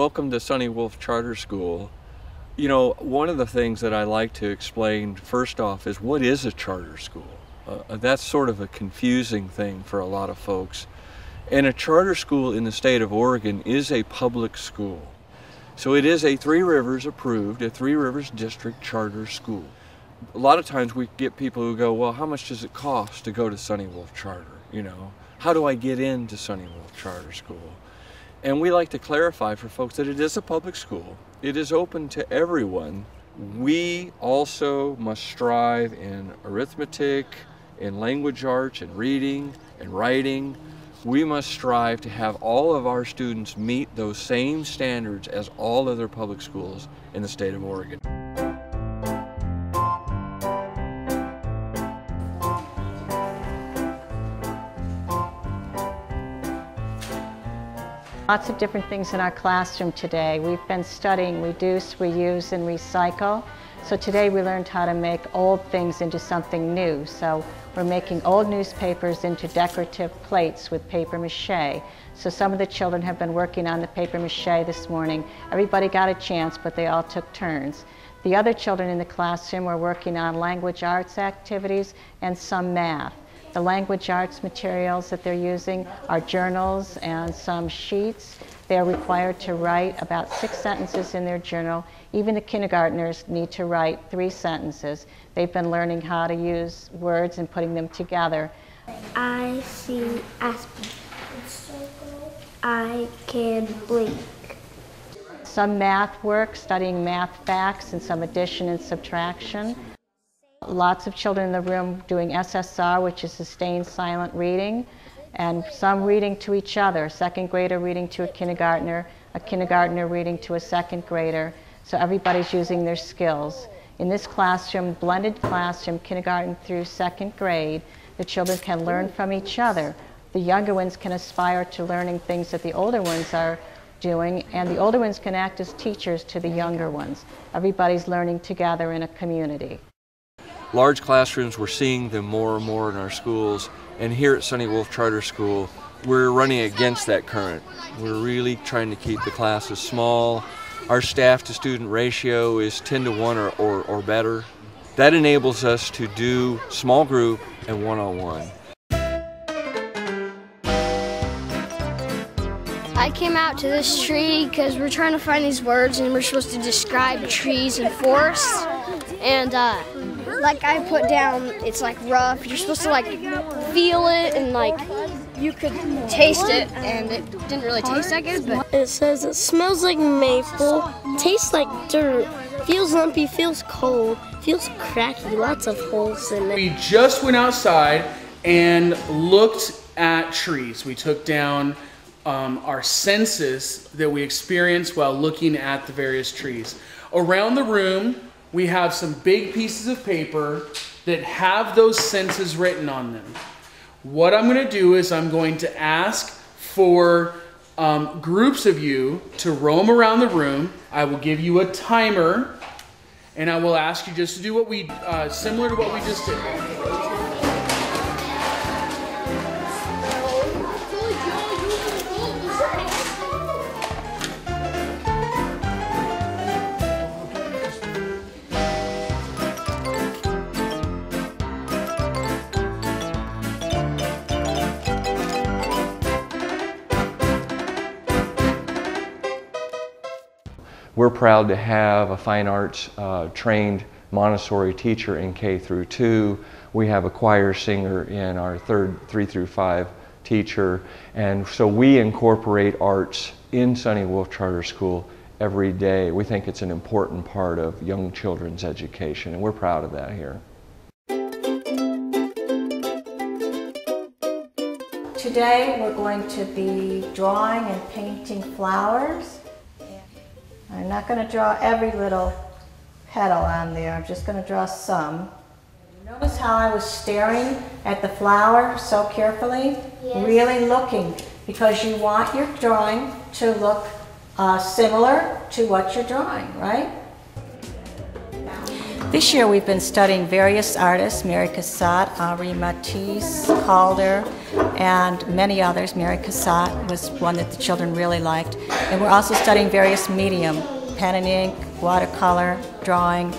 Welcome to Sunny Wolf Charter School. You know, one of the things that I like to explain first off is what is a charter school? That's sort of a confusing thing for a lot of folks. And a charter school in the state of Oregon is a public school. So it is a Three Rivers approved, a Three Rivers district charter school. A lot of times we get people who go, well, how much does it cost to go to Sunny Wolf Charter? You know, how do I get into Sunny Wolf Charter School? And we like to clarify for folks that it is a public school. It is open to everyone. We also must strive in arithmetic, in language arts, in reading, and writing. We must strive to have all of our students meet those same standards as all other public schools in the state of Oregon. Lots of different things in our classroom today. We've been studying reduce, reuse, and recycle. So today we learned how to make old things into something new. So we're making old newspapers into decorative plates with paper mache. So some of the children have been working on the paper mache this morning. Everybody got a chance, but they all took turns. The other children in the classroom were working on language arts activities and some math. The language arts materials that they're using are journals and some sheets. They're required to write about 6 sentences in their journal. Even the kindergartners need to write 3 sentences. They've been learning how to use words and putting them together. I see Aspen. I can blink. Some math work, studying math facts and some addition and subtraction. Lots of children in the room doing SSR, which is sustained silent reading, and some reading to each other, a second grader reading to a kindergartner reading to a second grader, so everybody's using their skills. In this classroom, blended classroom, kindergarten through second grade, the children can learn from each other. The younger ones can aspire to learning things that the older ones are doing, and the older ones can act as teachers to the younger ones. Everybody's learning together in a community. Large classrooms, we're seeing them more and more in our schools, and here at Sunny Wolf Charter School, we're running against that current. We're really trying to keep the classes small. Our staff to student ratio is 10 to 1 or better. That enables us to do small group and one-on-one. I came out to this tree because we're trying to find these words and we're supposed to describe trees and forests. And like I put down, it's like rough. You're supposed to like feel it and like you could taste it, and it didn't really taste that good. But it says it smells like maple, tastes like dirt, feels lumpy, feels cold, feels cracky, lots of holes in it. We just went outside and looked at trees. We took down our senses that we experienced while looking at the various trees. Around the room, we have some big pieces of paper that have those senses written on them. What I'm going to do is I'm going to ask for groups of you to roam around the room. I will give you a timer, and I will ask you just to do what we, similar to what we just did. We're proud to have a fine arts trained Montessori teacher in K through 2. We have a choir singer in our 3 through 5 teacher. And so we incorporate arts in Sunny Wolf Charter School every day. We think it's an important part of young children's education, and we're proud of that here. Today we're going to be drawing and painting flowers. I'm not going to draw every little petal on there, I'm just going to draw some. Notice how I was staring at the flower so carefully? Yes. Really looking, because you want your drawing to look similar to what you're drawing, right? This year we've been studying various artists, Mary Cassatt, Henri Matisse, Calder, and many others. Mary Cassatt was one that the children really liked. And we're also studying various medium, pen and ink, watercolor, drawing.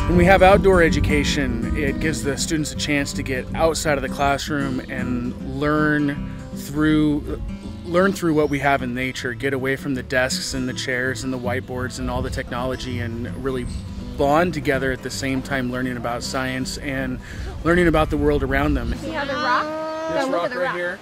When we have outdoor education, it gives the students a chance to get outside of the classroom and learn through what we have in nature, get away from the desks and the chairs and the whiteboards and all the technology, and really bond together at the same time, learning about science and learning about the world around them. See how the rock? This rock right here?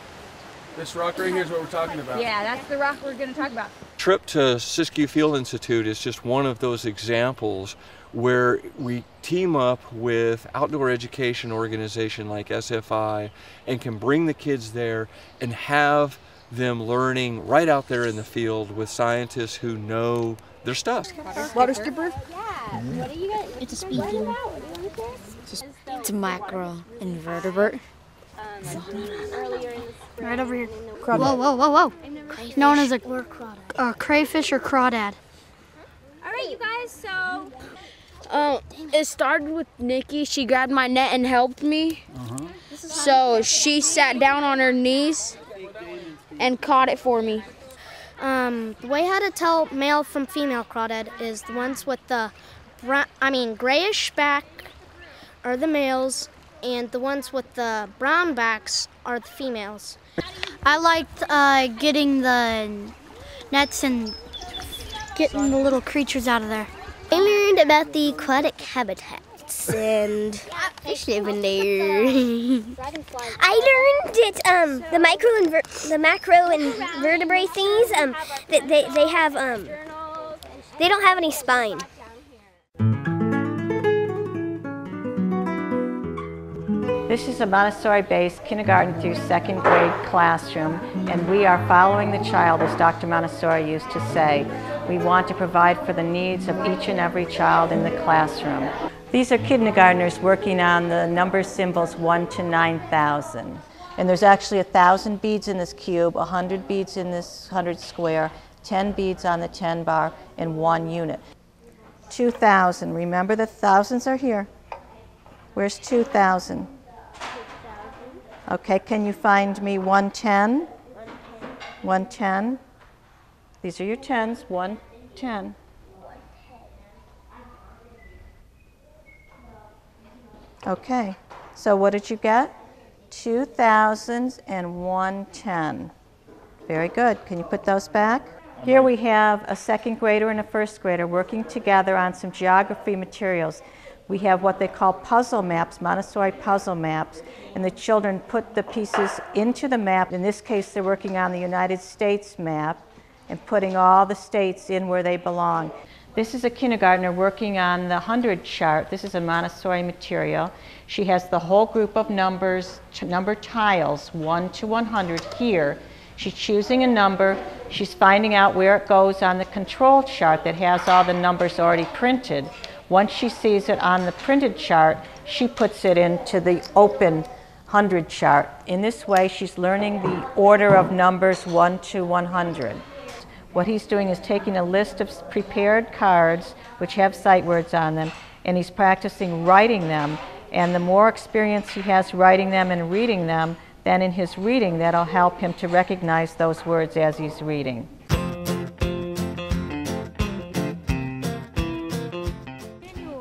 This rock right here is what we're talking about. Yeah, that's the rock we're going to talk about. Trip to Siskiyou Field Institute is just one of those examples where we team up with outdoor education organization like SFI and can bring the kids there and have them learning right out there in the field with scientists who know their stuff. Water skipper? Yeah. What do you got? It's a speaking. It's a macro-invertebrate. Right over here. Whoa, whoa, whoa, whoa. Known as a crayfish or crawdad. All right, you guys, so... It started with Nikki. She grabbed my net and helped me. So she sat down on her knees and caught it for me. The way how to tell male from female crawdad is the ones with the grayish back are the males, and the ones with the brown backs are the females. I liked getting the nets and getting the little creatures out of there. I learned about the aquatic habitats and fish live in there. I learned that the macro invertebrate things that they don't have any spine. This is a Montessori-based kindergarten through second grade classroom, and we are following the child, as Dr. Montessori used to say. We want to provide for the needs of each and every child in the classroom. These are kindergartners working on the number symbols 1 to 9,000. And there's actually 1,000 beads in this cube, 100 beads in this 100 square, 10 beads on the 10 bar, and 1 unit. 2,000, remember the thousands are here. Where's 2,000? Okay, can you find me 110? 110. These are your tens, 110. Okay, so what did you get? 2,000s and 110. Very good. Can you put those back? Here we have a second grader and a first grader working together on some geography materials. We have what they call puzzle maps, Montessori puzzle maps, and the children put the pieces into the map. In this case, they're working on the United States map and putting all the states in where they belong. This is a kindergartner working on the 100 chart. This is a Montessori material. She has the whole group of numbers, number tiles, 1 to 100 here. She's choosing a number. She's finding out where it goes on the control chart that has all the numbers already printed. Once she sees it on the printed chart, she puts it into the open 100 chart. In this way, she's learning the order of numbers 1 to 100. What he's doing is taking a list of prepared cards, which have sight words on them, and he's practicing writing them. And the more experience he has writing them and reading them, then in his reading, that'll help him to recognize those words as he's reading.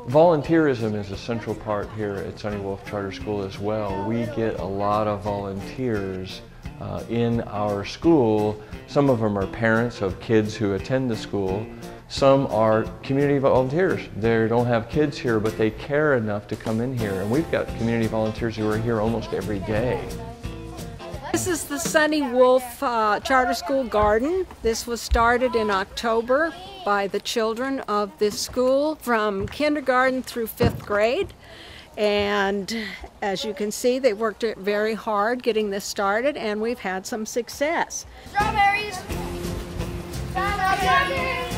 Volunteerism is a central part here at Sunny Wolf Charter School as well. We get a lot of volunteers in our school. Some of them are parents of kids who attend the school. Some are community volunteers. They don't have kids here, but they care enough to come in here. And we've got community volunteers who are here almost every day. This is the Sunny Wolf Charter School Garden. This was started in October by the children of this school from kindergarten through 5th grade. And as you can see, they worked very hard getting this started, and we've had some success. Strawberries! Strawberries!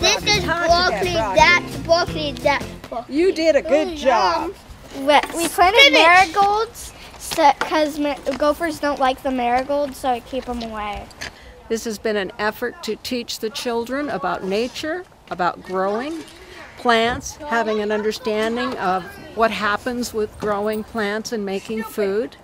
This is broccoli, that's broccoli, that's broccoli. You did a good job. We planted marigolds because gophers don't like the marigolds, so I keep them away. This has been an effort to teach the children about nature, about growing plants, having an understanding of what happens with growing plants and making food.